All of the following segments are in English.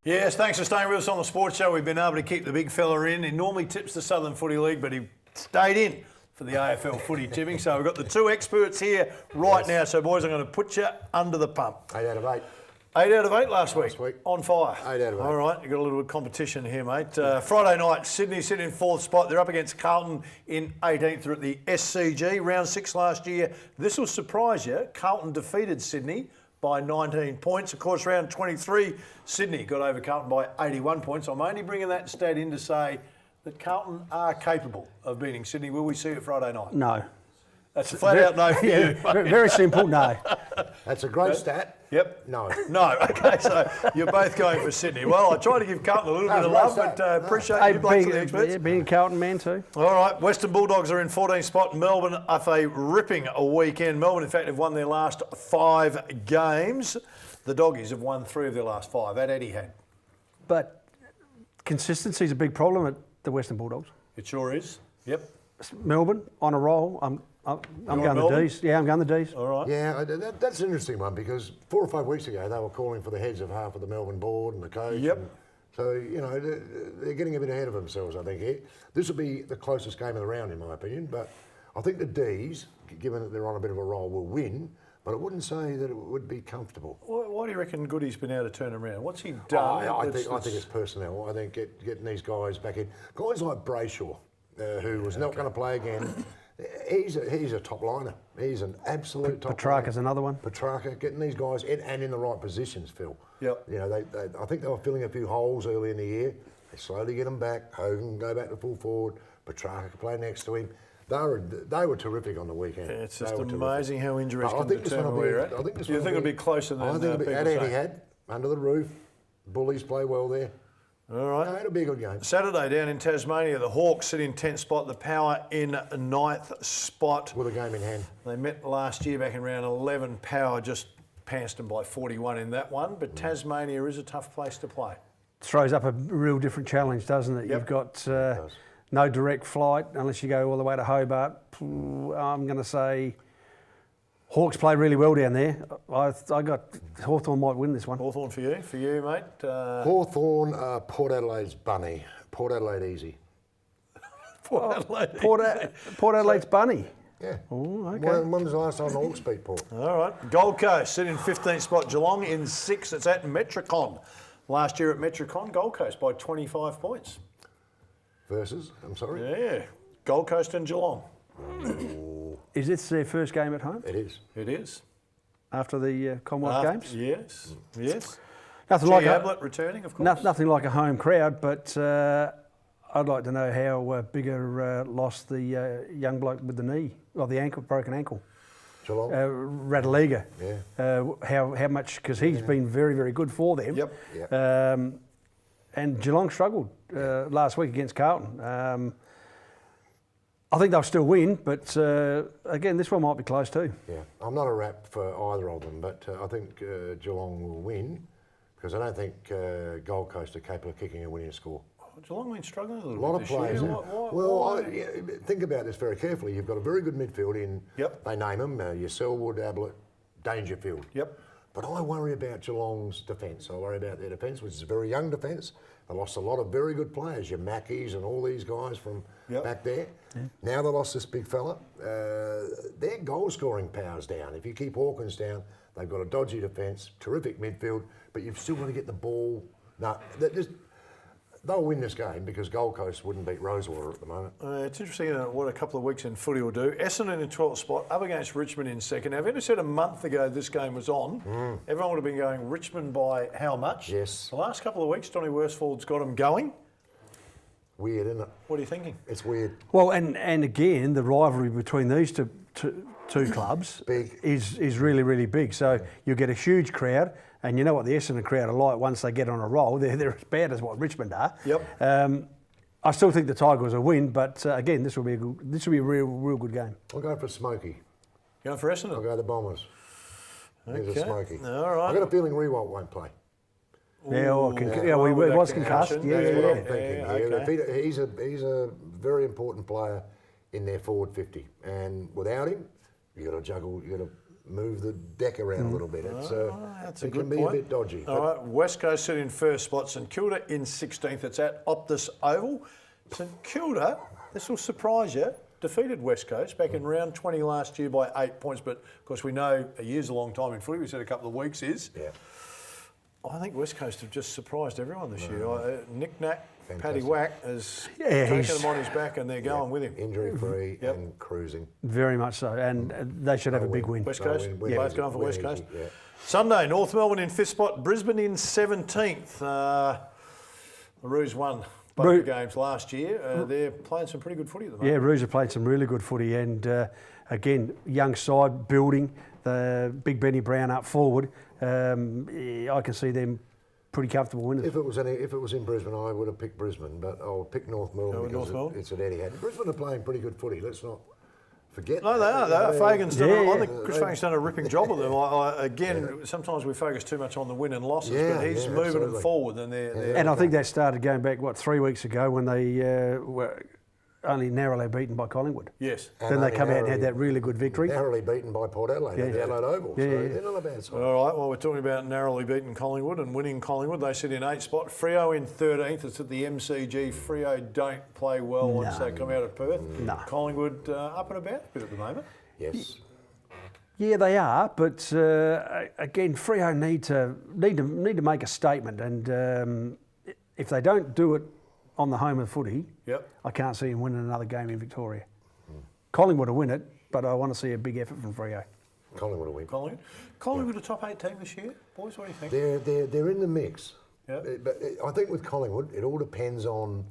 Yes, thanks for staying with us on the Sports Show. We've been able to keep the big fella in. He normally tips the Southern Footy League, but he stayed in for the AFL footy tipping. So we've got the two experts here right now. So, boys, I'm going to put you under the pump. 8 out of 8. 8 out of 8 last week. On fire. 8 out of 8. All right, you've got a little bit of competition here, mate. Friday night, Sydney sit in 4th spot. They're up against Carlton in 18th. They're at the SCG. Round 6 last year. This will surprise you. Carlton defeated Sydney by 19 points. Of course, round 23, Sydney got over Carlton by 81 points. I'm only bringing that stat in to say that Carlton are capable of beating Sydney. Will we see it Friday night? No. That's a flat out no for you. Very simple, no. That's a great stat. Yep. No. No. Okay, so you're both going for Sydney. Well, I try to give Carlton a little bit of love, but appreciate you blokes the experts. Being a Carlton man too. All right, Western Bulldogs are in 14th spot. Melbourne off a ripping weekend. Melbourne, in fact, have won their last 5 games. The Doggies have won 3 of their last 5 at Etihad. But consistency is a big problem at the Western Bulldogs. It sure is. Yep. Melbourne on a roll. I'm going the D's. Yeah, I'm going the D's. All right. Yeah, that's an interesting one because 4 or 5 weeks ago they were calling for the heads of half of the Melbourne board and the coach. Yep. And so, you know, they're getting a bit ahead of themselves, I think, here. This will be the closest game of the round, in my opinion, but I think the D's, given that they're on a bit of a roll, will win, but I wouldn't say that it would be comfortable. Why do you reckon Goody's been able to turn around? What's he done? I think it's personnel. I think getting these guys back in. Guys like Brayshaw, who was not going to play again. He's a top liner. He's an absolute top liner. Petrarca's another one. Petrarca, getting these guys in and in the right positions, Phil. Yep. You know, I think they were filling a few holes early in the year. They slowly get them back. Hogan go back to full forward. Petrarca can play next to him. They were terrific on the weekend. It's just amazing how injuries can determine where you're at. I think this you think it'll be closer than I think it'll be at people say? Etihad, under the roof. Bullies play well there. All right. No, it'll be a good game. Saturday down in Tasmania, the Hawks sit in 10th spot, the Power in 9th spot. With a game in hand. They met last year back in round 11. Power just pounced them by 41 in that one, but Tasmania is a tough place to play. Throws up a real different challenge, doesn't it? Yep. You've got no direct flight unless you go all the way to Hobart. I'm going to say Hawks play really well down there. I got Hawthorn might win this one. Hawthorn for you, mate. Hawthorn, Port Adelaide's bunny. Port Adelaide easy. Port Adelaide. Port Adelaide's bunny. Yeah. Oh, okay. When was the last time the Hawks beat Port? All right. Gold Coast sit in 15th spot. Geelong in 6th. It's at Metricon. Last year at Metricon, Gold Coast by 25 points. Versus, I'm sorry? Yeah. Gold Coast and Geelong. Is this their first game at home? It is. It is. After the Commonwealth Games? Yes. Yes. Nothing like Ablett returning, of course. Nothing like a home crowd, but I'd like to know how Bigger lost the young bloke with the knee, or the broken ankle. Geelong? Radeliga. Yeah. How much, because he's been very, very good for them. Yep. And Geelong struggled last week against Carlton. I think they'll still win, but again, this one might be close too. Yeah, I'm not a rap for either of them, but I think Geelong will win because I don't think Gold Coast are capable of kicking a winning score. Geelong been struggling a little A lot bit of players. this year. Think about this very carefully. You've got a very good midfield in. Yep. They name them your Selwood, Ablett, Dangerfield. Yep. But I worry about Geelong's defence. I worry about their defence, which is a very young defence. They lost a lot of very good players, your Mackies and all these guys from back there. Yeah. Now they lost this big fella. Their goal-scoring power's down. If you keep Hawkins down, they've got a dodgy defence, terrific midfield, but you've still got to get the ball. No, they'll win this game because Gold Coast wouldn't beat Rosewater at the moment. It's interesting what a couple of weeks in footy will do. Essendon in 12th spot, up against Richmond in 2nd. Now, if you'd have said a month ago this game was on, everyone would have been going Richmond by how much? Yes. The last couple of weeks, Donny Worsfold's got them going. Weird, isn't it? What are you thinking? It's weird. Well, and again, the rivalry between these two clubs is really, really big. So you get a huge crowd. And you know what the Essendon crowd are like once they get on a roll. They're as bad as what Richmond are. Yep. I still think the Tigers will win, but again, this will be a real good game. I'll go for Smokey. Going for Essendon? I'll go the Bombers. There's a Smokey. All right. I've got a feeling Rewalt won't play. He was concussed. That's what I'm thinking. Okay. He's a very important player in their forward 50, and without him, you got to juggle. You got to move the deck around a little bit. It's, That's a it good can be point. a bit dodgy. All right, West Coast sit in first spot, St Kilda in 16th. It's at Optus Oval. St Kilda, this will surprise you, defeated West Coast back in round 20 last year by 8 points. But of course, we know a year's a long time in footy. We said a couple of weeks is. Yeah. I think West Coast have just surprised everyone this year. Nick Nack, Fantastic. Paddy Wack has Yeah, taken he's- them on his back and they're going with him. Injury-free and cruising. Very much so, and they should have a big win. West No, Coast, win both easy, going for win West easy, Coast. yeah. Sunday, North Melbourne in 5th spot, Brisbane in 17th. The Roos won both the games last year. They're playing some pretty good footy at the moment. Yeah, Roos have played some really good footy, and again, young side building. The big Benny Brown up forward. I can see them pretty comfortable winners. If it was in Brisbane, I would have picked Brisbane, but I'll pick North Melbourne because it's at Etihad. Brisbane are playing pretty good footy. Let's not forget. No, they are. They are. Fagan's done. I think Chris Fagan's done a ripping job with them. Again, sometimes we focus too much on the win and losses, but he's moving them forward, and they're And I think that started going back 3 weeks ago when they were only narrowly beaten by Collingwood. yes. Then they come out and had that really good victory. Narrowly beaten by Port Adelaide at the Adelaide Oval. Yeah, so yeah. they're not a bad side. All right, well, we're talking about narrowly beating Collingwood and winning Collingwood. They sit in 8th spot. Freo in 13th. It's at the MCG. Freo don't play well once they come out of Perth. No. Collingwood up and about a bit at the moment. Yes. Yeah, they are, but again, Freo need to make a statement, and if they don't do it on the home of footy, Yep. I can't see them winning another game in Victoria. Collingwood will win it, but I want to see a big effort from Freo. Collingwood will win. Collingwood a top 8 team this year, boys. What do you think? They're in the mix. Yeah. But I think with Collingwood, it all depends on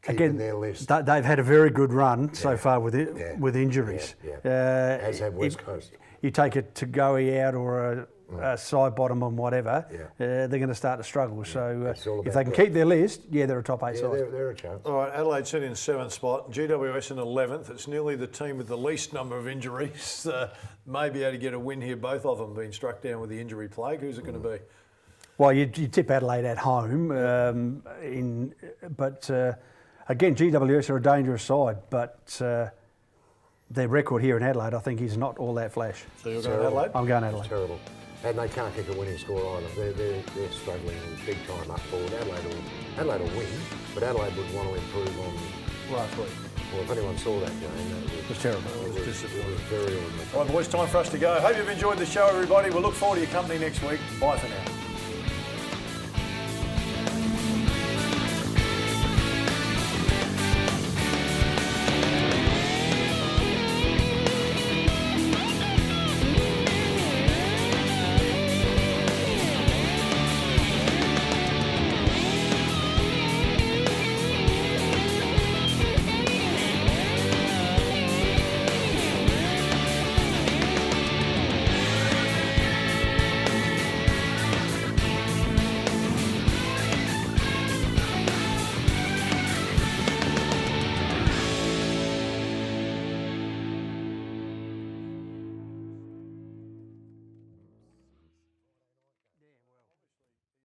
keeping their list. They've had a very good run so far with injuries. Yeah. As have West Coast. You take a Tagoe out or a side bottom and whatever, they're going to start to struggle. So if they can keep their list, they're a top 8 side. They're a chance. All right, Adelaide sit in 7th spot. GWS in 11th. It's nearly the team with the least number of injuries. May be able to get a win here. Both of them being struck down with the injury plague. Who's it going to be? Well, you tip Adelaide at home, but again, GWS are a dangerous side, but their record here in Adelaide, I think, is not all that flash. So you're going Adelaide? I'm going Adelaide. It's terrible. And they can't kick a winning score either. They're struggling big time up forward. Adelaide will win, but Adelaide would want to improve on Last week. Well, if anyone saw that game, It was terrible. It was disappointing. very ordinary. All right, boys, time for us to go. Hope you've enjoyed the show, everybody. We'll look forward to your company next week. Bye for now.